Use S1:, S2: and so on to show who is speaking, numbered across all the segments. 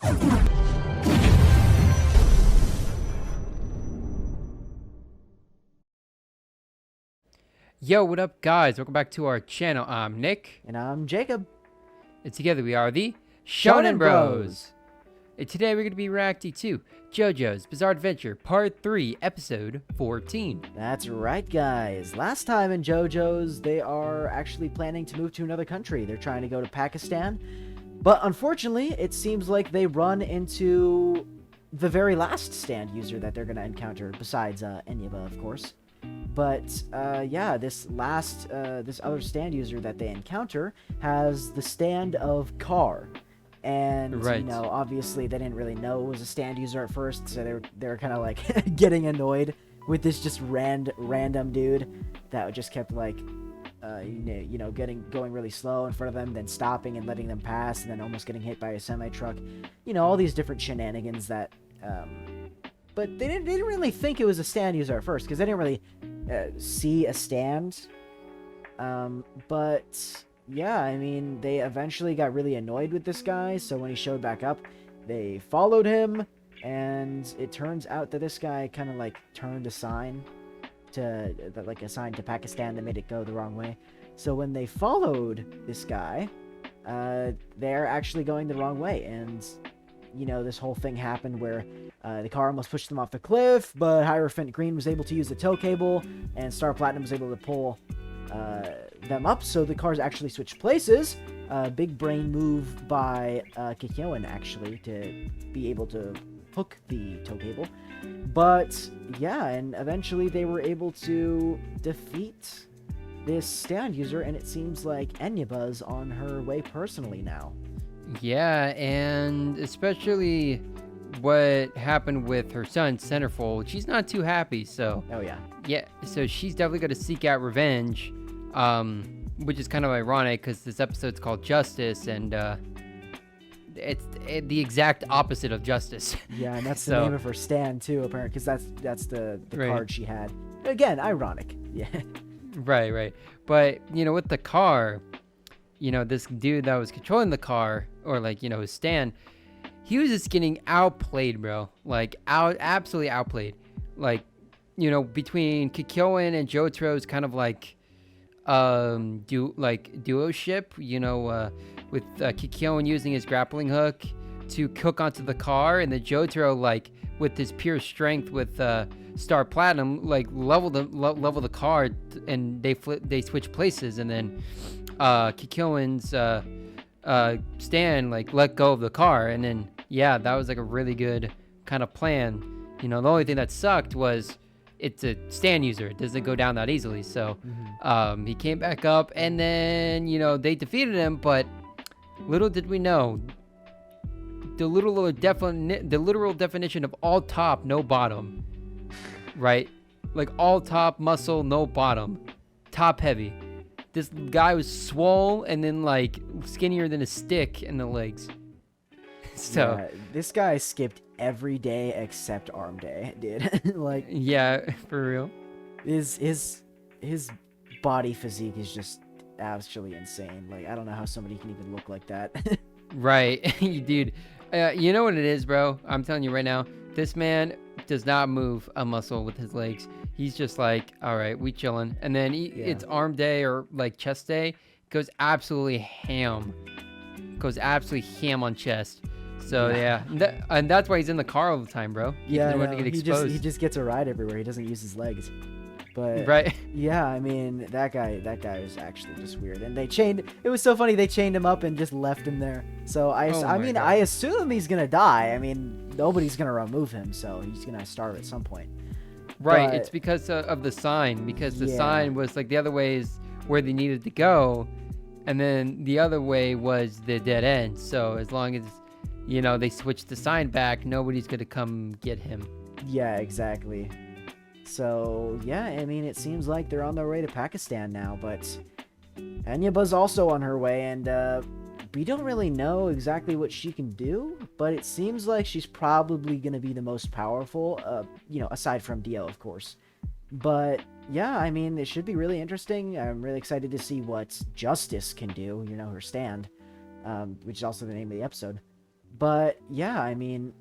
S1: Yo, what up, guys? Welcome back to our channel. I'm Nick.
S2: And I'm Jacob.
S1: And together we are the
S2: Shonen Bros.
S1: And today we're going to be reacting to JoJo's Bizarre Adventure Part 3, Episode 14.
S2: That's right, guys. Last time in JoJo's, they are actually planning to move to another country. They're trying to go to Pakistan. But unfortunately, it seems like they run into the very last stand user that they're going to encounter, besides Enyaba, of course. But yeah, this other stand user that they encounter has the stand of car, and
S1: right.
S2: You know, obviously they didn't really know it was a stand user at first, so they were kind of like getting annoyed with this just random dude that just kept like going really slow in front of them, then stopping and letting them pass, and then almost getting hit by a semi truck. You know, all these different shenanigans that. But they didn't really think it was a stand user at first, because they didn't really see a stand. But yeah, I mean, they eventually got really annoyed with this guy, so when he showed back up, they followed him, and it turns out that this guy kind of like turned a sign to Pakistan that made it go the wrong way. So when they followed this guy, they're actually going the wrong way, and you know, this whole thing happened where the car almost pushed them off the cliff, but Hierophant Green was able to use the tow cable, and Star Platinum was able to pull them up, so the cars actually switched places. Big brain move by Kikyoin, actually, to be able to hook the tow cable. But yeah, and eventually they were able to defeat this stand user, and it seems like Enyaba's on her way personally now.
S1: Yeah, and especially what happened with her son, Centerfold, she's not too happy, so...
S2: Oh, yeah.
S1: Yeah, so she's definitely going to seek out revenge, which is kind of ironic, because this episode's called Justice, and it's the exact opposite of Justice.
S2: Yeah, and that's the name of her stand, too, apparently, because that's the right. Card she had. Again, ironic. Yeah.
S1: Right. But, you know, with the car... You know, this dude that was controlling the car, or like, you know, his stand, he was just getting outplayed, bro. Like, absolutely outplayed. Like, you know, between Kikyoin and Jotaro's kind of like, duo-ship, you know, with Kikyoin using his grappling hook to hook onto the car, and the Jotaro, like, with his pure strength with Star Platinum, like, level the car, and they switch places, and then Kikyoin's stand like let go of the car, and then yeah, that was like a really good kind of plan. You know, the only thing that sucked was it's a stand user, it doesn't go down that easily, so he came back up, and then, you know, they defeated him, but little did we know the literal definition of all top, no bottom, right? Like all top muscle, no bottom, top heavy. This guy was swole and then like skinnier than a stick in the legs. So
S2: yeah, this guy skipped every day except arm day, dude. Like,
S1: yeah, for real.
S2: His body physique is just absolutely insane. Like, I don't know how somebody can even look like that.
S1: Right, dude. You know what it is, bro? I'm telling you right now, this man does not move a muscle with his legs. He's just like, all right, we chilling. And then it's arm day or like chest day. Goes absolutely ham. Goes absolutely ham on chest. So yeah, and that's why he's in the car all the time, bro.
S2: Yeah, no, he just gets a ride everywhere. He doesn't use his legs. But
S1: right.
S2: Yeah, I mean, that guy was actually just weird. And it was so funny, they chained him up and just left him there. So I assume he's gonna die. I mean, nobody's gonna remove him, so he's gonna starve at some point.
S1: Right,
S2: but,
S1: it's because of the sign, because the sign was like the other way is where they needed to go, and then the other way was the dead end. So as long as, you know, they switch the sign back, nobody's gonna come get him. Yeah,
S2: exactly. So yeah, I mean, it seems like they're on their way to Pakistan now, but Enyaba's also on her way, and we don't really know exactly what she can do, but it seems like she's probably going to be the most powerful, you know, aside from Dio, of course. But yeah, I mean, it should be really interesting. I'm really excited to see what Justice can do, you know, her stand, which is also the name of the episode. But yeah, I mean,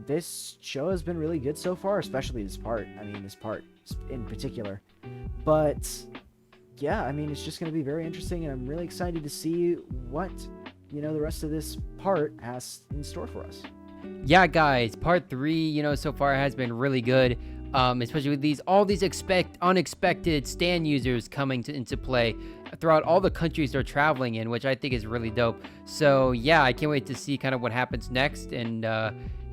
S2: this show has been really good so far, especially this part. I mean, this part in particular. But yeah, I mean, it's just going to be very interesting, and I'm really excited to see what, the rest of this part has in store for us.
S1: Yeah, guys, part 3, so far has been really good. Especially with all these unexpected stand users coming into play throughout all the countries they're traveling in, which I think is really dope. So yeah, I can't wait to see kind of what happens next and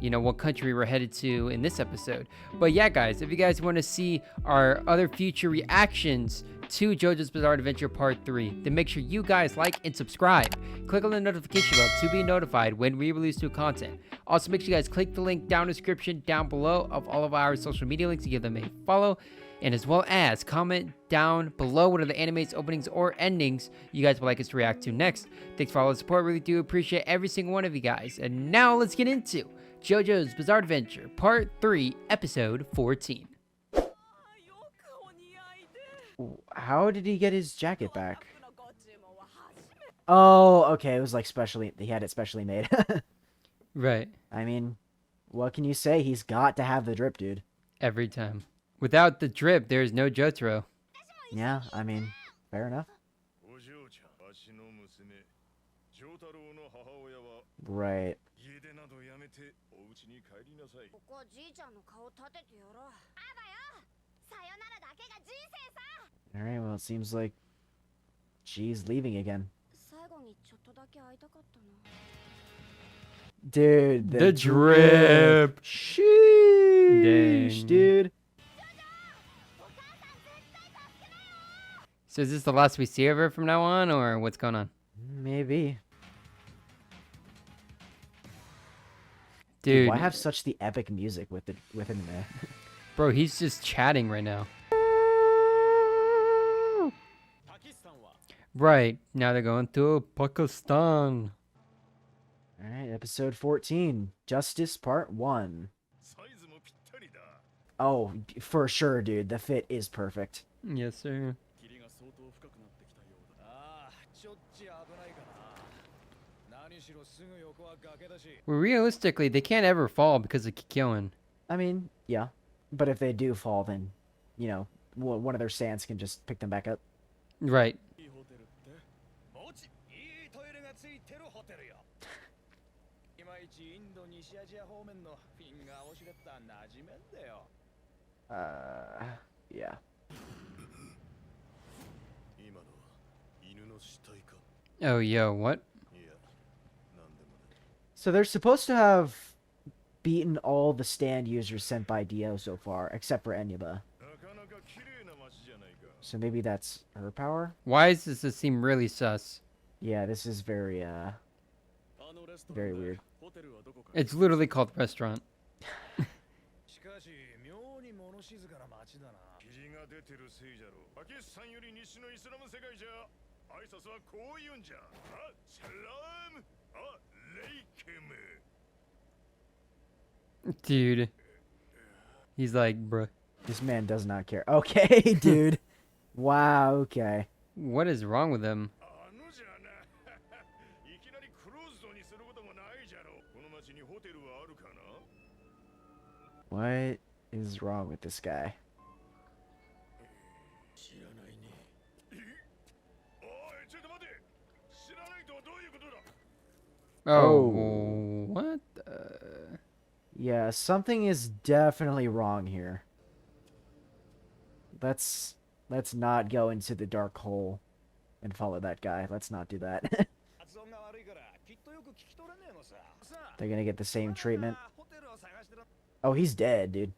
S1: what country we're headed to in this episode. But yeah, guys, if you guys want to see our other future reactions to JoJo's Bizarre Adventure Part 3, then make sure you guys like and subscribe. Click on the notification bell to be notified when we release new content. Also, make sure you guys click the link down in the description down below of all of our social media links to give them a follow. And as well as comment down below what are the animes, openings, or endings you guys would like us to react to next. Thanks for all the support. Really do appreciate every single one of you guys. And now let's get into JoJo's Bizarre Adventure Part 3, Episode 14.
S2: How did he get his jacket back? Oh, okay. It was like he had it specially made.
S1: Right.
S2: I mean, what can you say? He's got to have the drip, dude.
S1: Every time. Without the drip, there's no Jotaro.
S2: Yeah, I mean, fair enough. Right. Alright, well, it seems like she's leaving again. Dude,
S1: the drip.
S2: Sheesh,
S1: Dang.
S2: dude.
S1: So is this the last we see of her from now on, or what's going on?
S2: Maybe.
S1: Dude,
S2: Why have such the epic music with him there?
S1: bro, he's just chatting right now. Right, now they're going to Pakistan.
S2: Alright, episode 14. Justice Part 1. Oh, for sure, dude. The fit is perfect.
S1: Yes, sir. Well, realistically, they can't ever fall because of Kikyoin.
S2: I mean, yeah. But if they do fall, then, one of their stands can just pick them back up.
S1: Right.
S2: Yeah.
S1: Oh, yo, what?
S2: So they're supposed to have beaten all the stand users sent by Dio so far, except for Enyaba. So maybe that's her power?
S1: Why does this seem really sus?
S2: Yeah, this is very, very weird.
S1: It's literally called restaurant. Dude. He's like, bruh.
S2: This man does not care. Okay, dude. Wow, okay.
S1: What is wrong with him?
S2: What is wrong with this guy?
S1: Oh, what?
S2: Yeah, something is definitely wrong here. Let's not go into the dark hole and follow that guy. Let's not do that. They're gonna get the same treatment. Oh, he's dead, dude.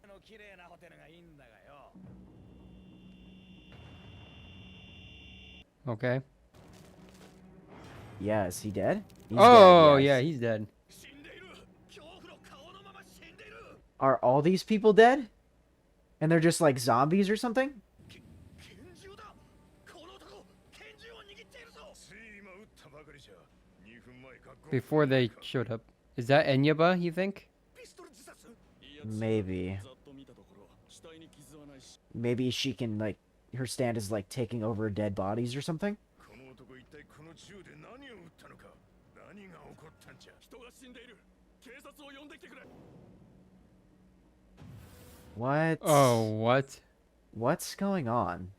S1: Okay.
S2: Yeah, is he dead? He's
S1: Oh,
S2: dead, yes.
S1: yeah, he's dead.
S2: Are all these people dead? And they're just like zombies or something?
S1: Before they showed up. Is that Enyaba, you think?
S2: Maybe. Maybe she can, like, her stand is like taking over dead bodies or something? What?
S1: Oh, what?
S2: What's going on?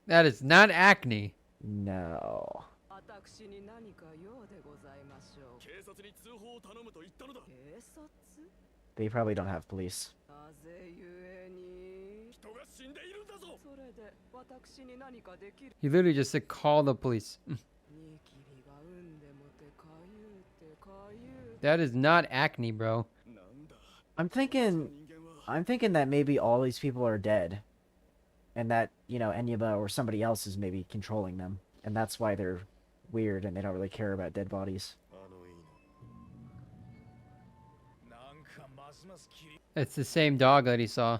S1: That is not acne.
S2: No. They probably don't have police.
S1: He literally just said, call the police. That is not acne, bro.
S2: I'm thinking that maybe all these people are dead. And that, you know, Enyaba or somebody else is maybe controlling them. And that's why they're weird and they don't really care about dead bodies.
S1: It's the same dog that he saw.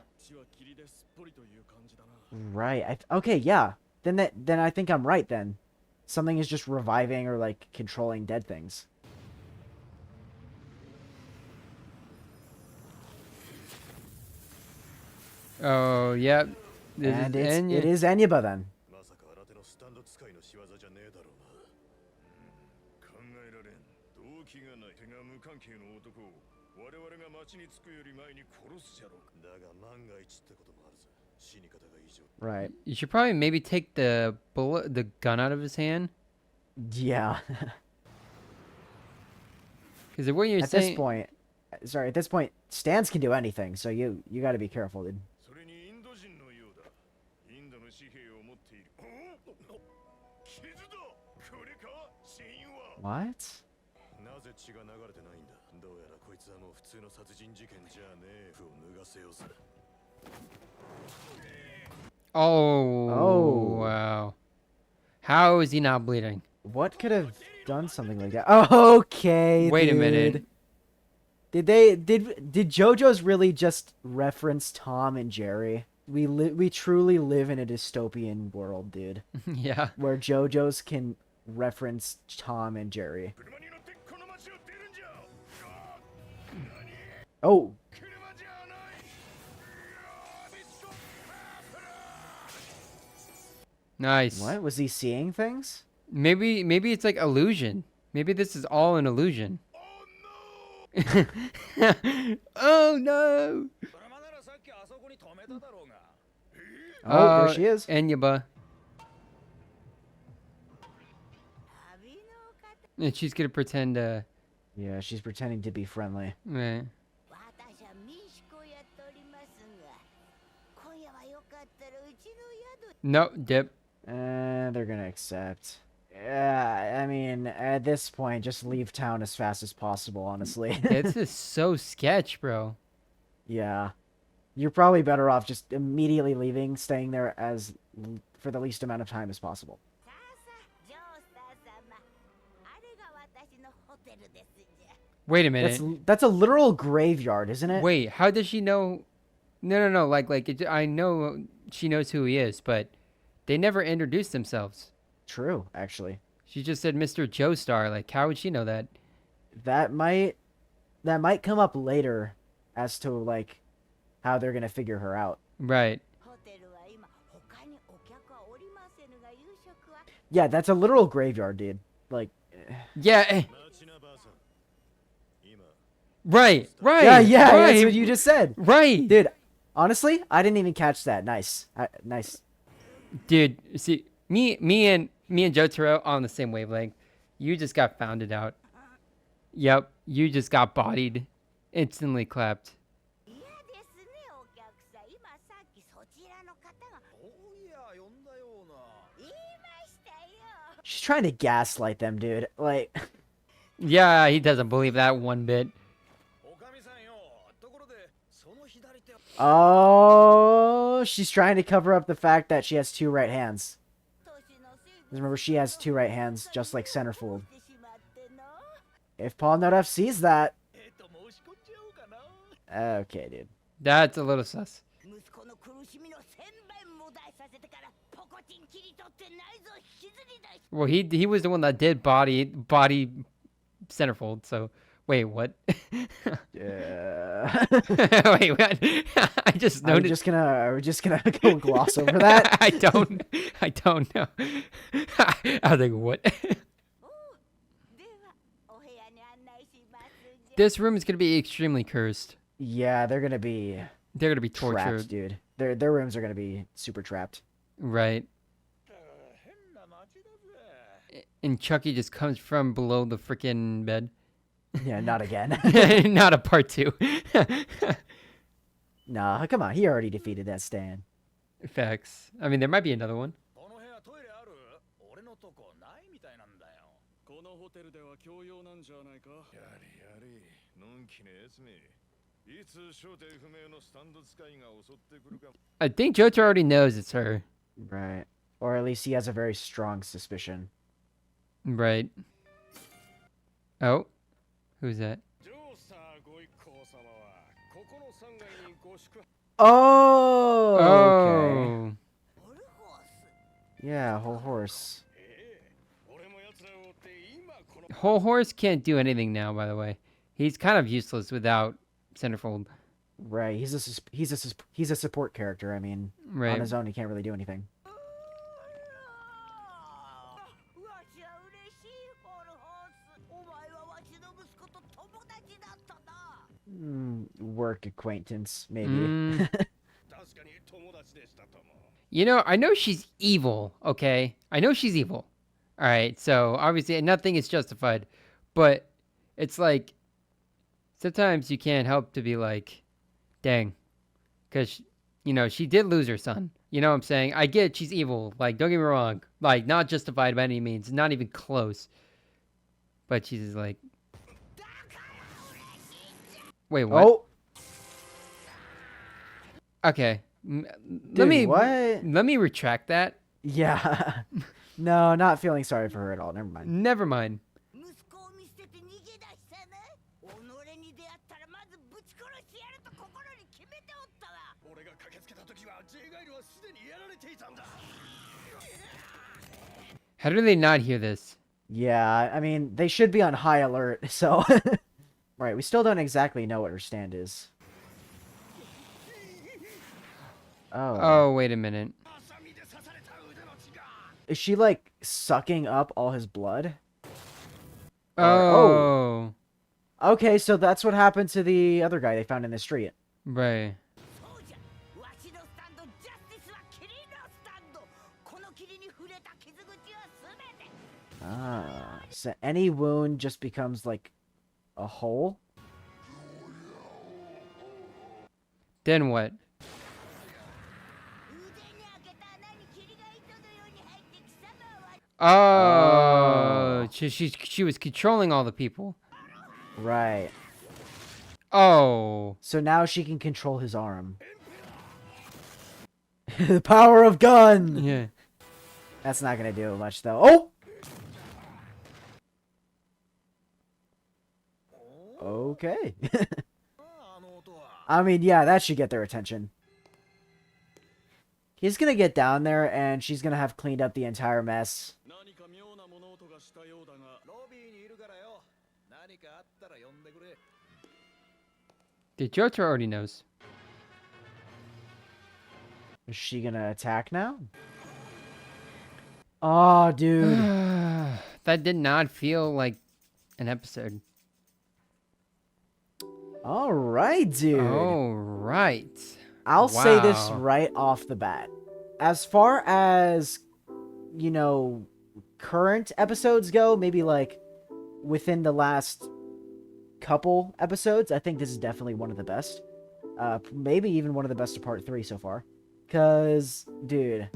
S2: Right. Okay, yeah. Then I think I'm right then. Something is just reviving or like controlling dead things.
S1: Oh, yep.
S2: And it is Enyaba then. Right.
S1: You should probably maybe take the gun out of his hand.
S2: Yeah.
S1: Because what you're
S2: At
S1: saying...
S2: this point, stands can do anything, so you got to be careful, dude. What?
S1: Oh, wow. How is he not bleeding?
S2: What could have done something like that? Oh, okay.
S1: Wait a
S2: dude.
S1: minute.
S2: Did JoJo's really just reference Tom and Jerry? We truly live in a dystopian world, dude.
S1: Yeah.
S2: Where JoJo's can reference Tom and Jerry. Oh.
S1: Nice.
S2: What? Was he seeing things?
S1: Maybe it's like illusion. Maybe this is all an illusion. Oh no!
S2: Oh, there she is.
S1: Enyaba. And she's gonna pretend
S2: Yeah, she's pretending to be friendly.
S1: right. No, dip.
S2: They're gonna accept. I mean, at this point, just leave town as fast as possible, honestly.
S1: This is so sketch, bro.
S2: Yeah. You're probably better off just immediately leaving, staying there for the least amount of time as possible.
S1: Wait a minute.
S2: That's a literal graveyard, isn't it?
S1: Wait, how does she know? No. I know she knows who he is, but they never introduced themselves.
S2: True, actually.
S1: She just said Mr. Joestar. Like, how would she know that?
S2: That might come up later as to like how they're gonna figure her out.
S1: Right.
S2: Yeah, that's a literal graveyard, dude. Like.
S1: Yeah. Right.
S2: Yeah,
S1: right.
S2: that's what you just said.
S1: Right.
S2: Dude, honestly, I didn't even catch that. Nice. Nice.
S1: Dude, see, me and Jotaro on the same wavelength. You just got founded out. Yep, you just got bodied. Instantly clapped.
S2: She's trying to gaslight them, dude. Like.
S1: Yeah, he doesn't believe that one bit.
S2: Oh, she's trying to cover up the fact that she has two right hands. Remember, she has two right hands, just like Centerfold. If Paul Nodoff sees that... Okay, dude.
S1: That's a little sus. Well, he was the one that did body Centerfold, so... Wait, what?
S2: Yeah.
S1: Wait, what? I just noticed.
S2: Are we just gonna go gloss over that?
S1: I don't know. I was like, what? This room is gonna be extremely cursed.
S2: Yeah, they're gonna be
S1: tortured,
S2: trapped, dude. Their rooms are gonna be super trapped.
S1: Right. And Chucky just comes from below the freaking bed.
S2: Yeah, not again.
S1: Not a part 2.
S2: Nah, come on. He already defeated that Stan.
S1: Facts. I mean, there might be another one. I think JoJo already knows it's her.
S2: Right. Or at least he has a very strong suspicion.
S1: Right. Oh. Who's that?
S2: Oh! Okay.
S1: Oh.
S2: Yeah, whole horse.
S1: Whole horse can't do anything now, by the way. He's kind of useless without Centerfold.
S2: Right. He's a support character. I mean,
S1: Right.
S2: on his own, he can't really do anything. Work acquaintance, maybe.
S1: You know, I know she's evil, okay? I know she's evil. All right, so obviously nothing is justified. But it's like, sometimes you can't help to be like, dang. Because, you know, she did lose her son. You know what I'm saying? I get she's evil. Like, don't get me wrong. Like, not justified by any means. Not even close. But she's just like... Wait, what?
S2: Oh!
S1: Okay.
S2: Dude, what?
S1: Let me retract that.
S2: Yeah. No, not feeling sorry for her at all. Never mind.
S1: Never mind. How do they not hear this?
S2: Yeah, I mean, they should be on high alert, so... Right, we still don't exactly know what her stand is. Oh.
S1: Oh, wait a minute.
S2: Is she, like, sucking up all his blood?
S1: Oh.
S2: Okay, so that's what happened to the other guy they found in the street.
S1: Right.
S2: Ah, so any wound just becomes, like, a hole?
S1: Then what? Oh, she was controlling all the people.
S2: Right.
S1: Oh.
S2: So now she can control his arm. The power of gun!
S1: Yeah.
S2: That's not gonna do much, though. Oh! Okay. I mean, yeah, that should get their attention. He's gonna get down there, and she's gonna have cleaned up the entire mess.
S1: The JoJo already knows.
S2: Is she gonna attack now? Oh, dude.
S1: That did not feel like an episode.
S2: All right, dude.
S1: All right.
S2: I'll say this
S1: Wow.
S2: right off the bat. As far as, you know, current episodes go, maybe like within the last couple episodes, I think this is definitely one of the best. Maybe even one of the best of part 3 so far. Because, dude,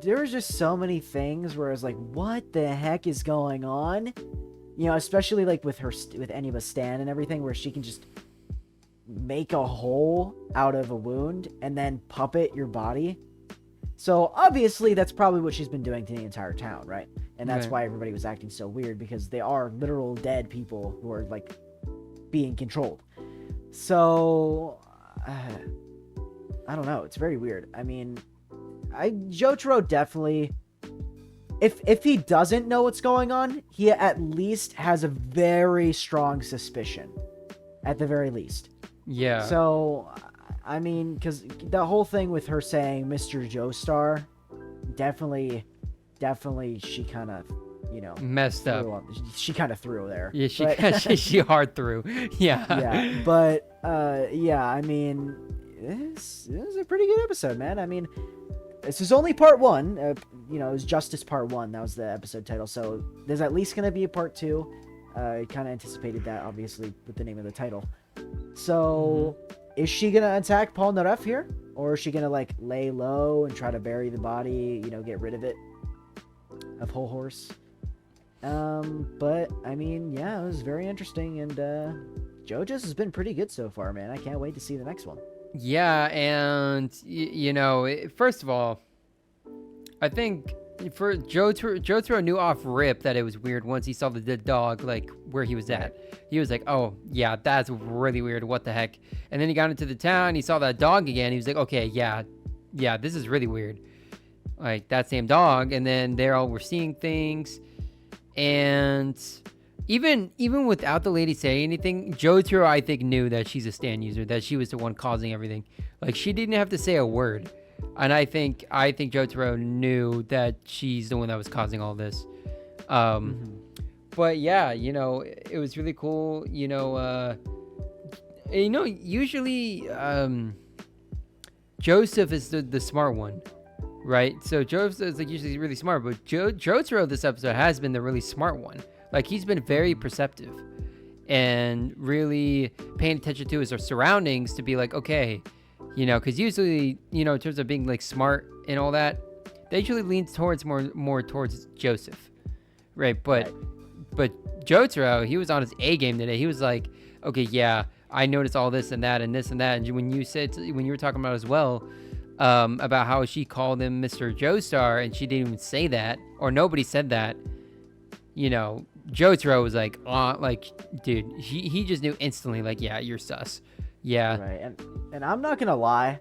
S2: there was just so many things where I was like, what the heck is going on? You know, especially like with her, with Enyaba's stand and everything, where she can just make a hole out of a wound and then puppet your body. So obviously that's probably what she's been doing to the entire town, right? And that's
S1: Right.
S2: why everybody was acting so weird, because they are literal dead people who are like being controlled. So I don't know, it's very weird. I mean, Jotaro definitely, if he doesn't know what's going on, he at least has a very strong suspicion, at the very least.
S1: Yeah.
S2: So, I mean, because the whole thing with her saying Mr. Joestar, definitely she kind of
S1: messed up.
S2: She kind of threw there.
S1: Yeah,
S2: But-
S1: she hard threw. Yeah.
S2: yeah, but yeah, I mean, this is a pretty good episode, man. I mean, this is only part one. It was Justice Part 1. That was the episode title. So there's at least gonna be a part 2. I kind of anticipated that, obviously, with the name of the title. So, is she gonna attack Paul Naref here, or is she gonna like lay low and try to bury the body? Get rid of it, of Whole Horse. But I mean, yeah, it was very interesting, and JoJo's has been pretty good so far, man. I can't wait to see the next one.
S1: Yeah, and first of all, I think for Jotaro knew off rip that it was weird once he saw the dead dog, like where he was at. He was like, "Oh yeah, that's really weird. What the heck?" And then he got into the town. He saw that dog again. He was like, "Okay, yeah, this is really weird. Like that same dog." And then they all were seeing things, and even without the lady saying anything, Jotaro, I think, knew that she's a stan user, that she was the one causing everything. Like she didn't have to say a word. And I think Jotaro knew that she's the one that was causing all this. But yeah, it was really cool. Usually Joseph is the smart one, right? So Joseph is like usually really smart, but Jotaro this episode has been the really smart one. Like he's been very perceptive and really paying attention to his surroundings to be like, okay, because usually, in terms of being like smart and all that, they usually lean towards more towards Joseph, right? But Jotaro, he was on his A game today. He was like, okay, yeah, I noticed all this and that and this and that. And when you were talking about as well, about how she called him Mr. Joestar and she didn't even say that, or nobody said that, Jotaro was like, dude, he just knew instantly, like, yeah, you're sus. Yeah.
S2: Right. And I'm not gonna lie,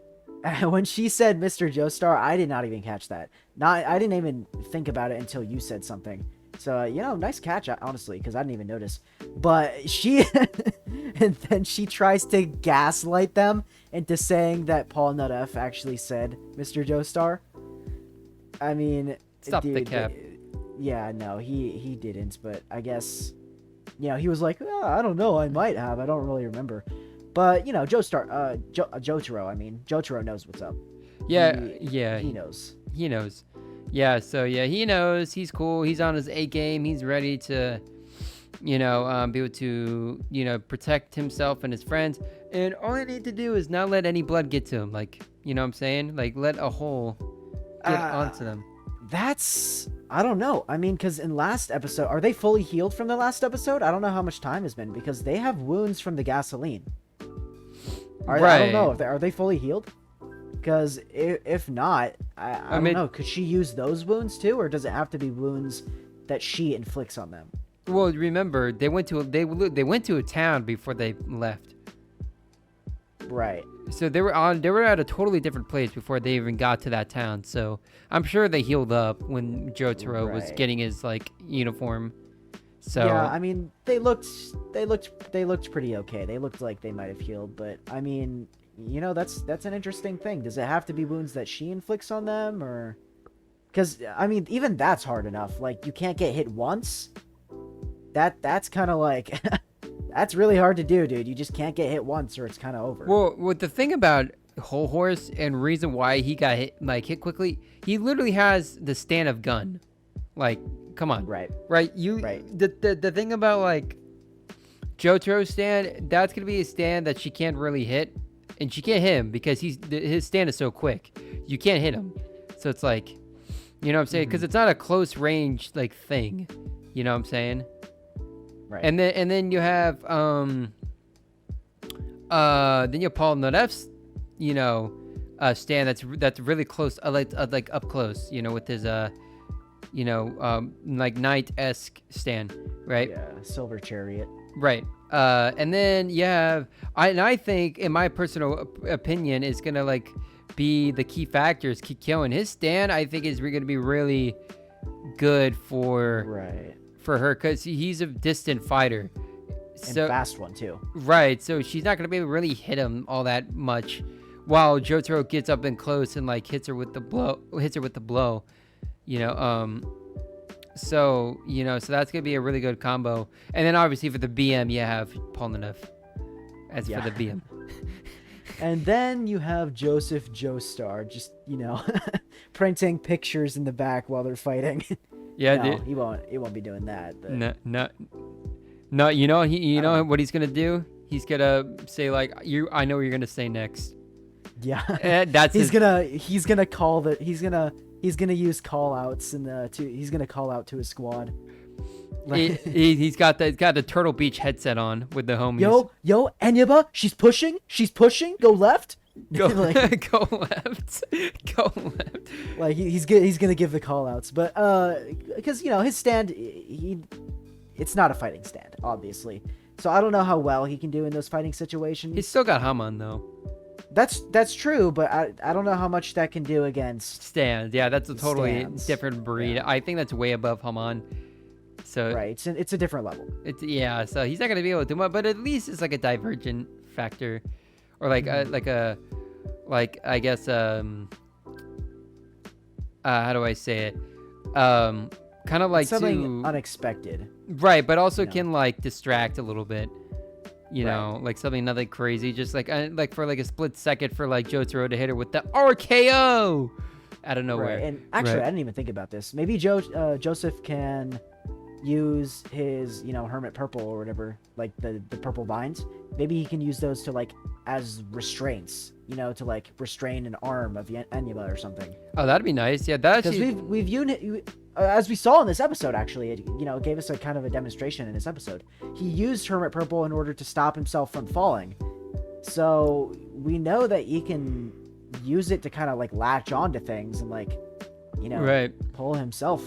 S2: when she said Mr. Joestar, I did not even catch that. I didn't even think about it until you said something. So nice catch, honestly, because I didn't even notice. But she, and then she tries to gaslight them into saying that Paul Naref actually said Mr. Joestar. I mean,
S1: stop the cap.
S2: Yeah, no, he didn't. But I guess, he was like, I don't know, I might have. I don't really remember. But Jotaro. I mean, Jotaro knows what's up.
S1: Yeah,
S2: he knows.
S1: He knows. Yeah, so yeah, he knows. He's cool. He's on his A game. He's ready to, be able to, protect himself and his friends. And all I need to do is not let any blood get to him. Like, you know what I'm saying? Like, let a hole get onto them.
S2: I don't know. I mean, because in last episode, are they fully healed from the last episode? I don't know how much time has been because they have wounds from the gasoline. I don't know. Are they fully healed? Because if not, I don't know. Could she use those wounds too, or does it have to be wounds that she inflicts on them?
S1: Well, remember they went to a town before they left.
S2: Right.
S1: So they were at a totally different place before they even got to that town. So I'm sure they healed up when Jotaro was getting his uniform. So
S2: yeah, I mean they looked pretty okay. They looked like they might have healed, but I mean, that's an interesting thing. Does it have to be wounds that she inflicts on them, or? Because I mean, even that's hard enough. Like you can't get hit once. That's kind of like. That's really hard to do, dude. You just can't get hit once or it's kind of over.
S1: Well, the thing about Whole Horse and reason why he got hit quickly, he literally has the stand of gun. Like, come on.
S2: Right.
S1: The thing about Jotaro's stand, that's going to be a stand that she can't really hit. And she can't hit him because his stand is so quick. You can't hit him. So it's like, you know what I'm saying? Because it's not a close range thing. You know what I'm saying?
S2: Right.
S1: And then you have Paul Naref's stand that's really close, like up close, with his knight-esque stand, right?
S2: Yeah, silver chariot.
S1: Right. And then you have I think, in my personal opinion, is gonna be the key factors. Kikyo and his stand, I think, is gonna be really good for her because he's a distant fighter,
S2: and fast one too.
S1: Right. So she's not gonna be able to really hit him all that much, while Jotaro gets up and close and hits her with the blow. So, so that's going to be a really good combo. And then obviously for the BM, you have Polnareff as for the BM.
S2: And then you have Joseph Joestar just, printing pictures in the back while they're fighting.
S1: Yeah,
S2: no,
S1: dude.
S2: He won't be doing that. But...
S1: No, what he's going to do? He's going to say like, I know what you're going to say next.
S2: Yeah.
S1: That's
S2: he's gonna use call outs he's gonna call out to his squad.
S1: He's got the Turtle Beach headset on with the homies.
S2: Yo, Enyaba, she's pushing, go left.
S1: Go left. Go left.
S2: Like he's gonna give the call outs, but because his stand, it's not a fighting stand, obviously. So I don't know how well he can do in those fighting situations.
S1: He's still got Haman though.
S2: That's true, but I don't know how much that can do against
S1: stands. Yeah, that's a totally different breed.
S2: Yeah.
S1: I think that's way above Haman. So
S2: right, it's a different level.
S1: So he's not gonna be able to do much, but at least it's like a divergent factor, or like I guess how do I say it? Kind of like
S2: something unexpected,
S1: right? But also can like distract a little bit. Like something nothing crazy, just like for like a split second for like Jotaro to hit her with the RKO out of nowhere.
S2: Right. And actually, I didn't even think about this. Maybe Joseph can use his hermit purple or whatever, like the purple vines. Maybe he can use those to like as restraints, to like restrain an arm of Enyaba or something.
S1: Oh, that'd be nice. Yeah, that's
S2: because we've used as we saw in this episode, actually, it gave us a kind of a demonstration in this episode. He used Hermit Purple in order to stop himself from falling. So we know that he can use it to kind of like latch onto things and like, pull himself.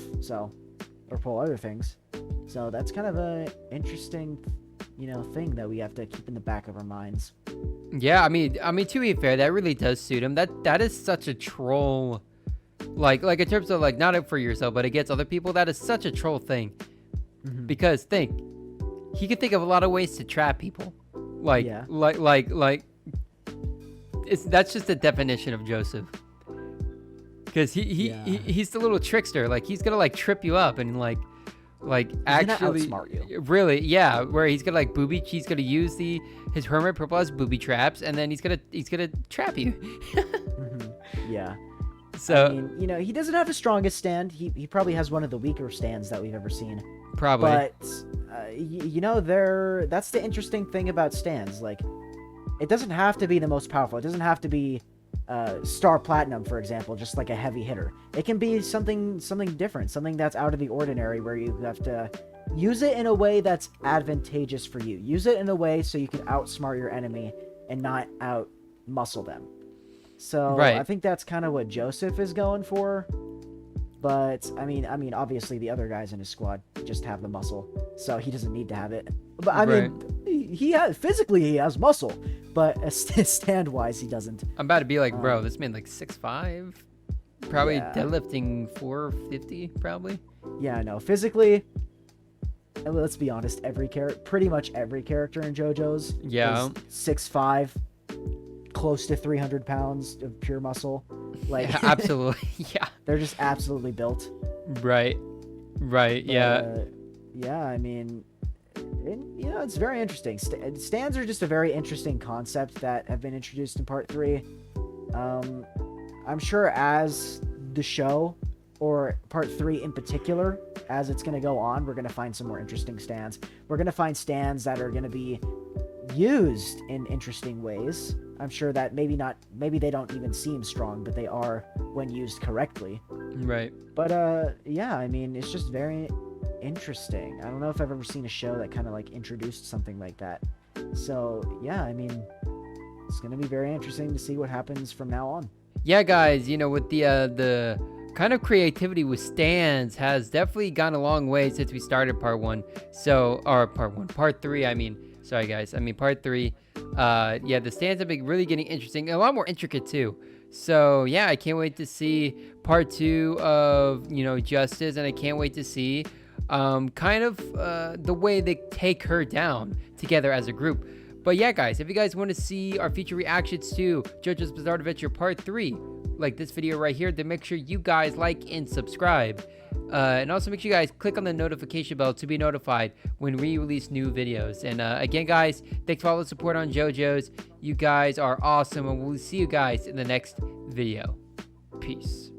S2: Or pull other things. So that's kind of a interesting, thing that we have to keep in the back of our minds.
S1: Yeah, I mean, to be fair, that really does suit him. That is such a troll. Like in terms of like not for yourself, but against other people, that is such a troll thing. Mm-hmm. Because he could think of a lot of ways to trap people. That's just the definition of Joseph. Because he's the little trickster. Like he's gonna like trip you up and like actually
S2: outsmart you.
S1: Really, yeah. Where he's gonna like he's gonna use his hermit purple as booby traps, and then he's gonna trap you.
S2: Mm-hmm. Yeah.
S1: So
S2: I mean, he doesn't have the strongest stand. He probably has one of the weaker stands that we've ever seen.
S1: Probably.
S2: But that's the interesting thing about stands. Like, it doesn't have to be the most powerful. It doesn't have to be Star Platinum, for example, just like a heavy hitter. It can be something different, something that's out of the ordinary, where you have to use it in a way that's advantageous for you. Use it in a way so you can outsmart your enemy and not out muscle them. So right. I think that's kind of what Joseph is going for. But I mean, obviously the other guys in his squad just have the muscle, so he doesn't need to have it. But I mean, he has muscle, but stand wise he doesn't.
S1: I'm about to be like, bro, this man like 6'5", probably deadlifting 450, probably.
S2: Yeah, no, physically. Let's be honest, pretty much every character in JoJo's is 6'5". Close to 300 pounds of pure muscle. Like
S1: absolutely. Yeah,
S2: they're just absolutely built.
S1: Right. Yeah.
S2: I mean, it's very interesting. Stands are just a very interesting concept that have been introduced in part 3. I'm sure as the show, or part 3 in particular, as it's going to go on, we're going to find some more interesting stands. We're going to find stands that are going to be used in interesting ways. I'm sure that maybe they don't even seem strong, but they are when used correctly.
S1: Right.
S2: But I mean, it's just very interesting. I don't know if I've ever seen a show that kind of like introduced something like that. So yeah, I mean, it's gonna be very interesting to see what happens from now on.
S1: Yeah, guys, with the kind of creativity with stands has definitely gone a long way since we started part 3. I mean, sorry guys. I mean part 3. The stands have been really getting interesting, a lot more intricate too. So yeah, I can't wait to see part 2 of Justice, and I can't wait to see the way they take her down together as a group. But yeah, guys, if you guys want to see our future reactions to JoJo's Bizarre Adventure Part 3, like this video right here, then make sure you guys like and subscribe. And also make sure you guys click on the notification bell to be notified when we release new videos. And again, guys, thanks for all the support on JoJo's. You guys are awesome, and we'll see you guys in the next video. Peace.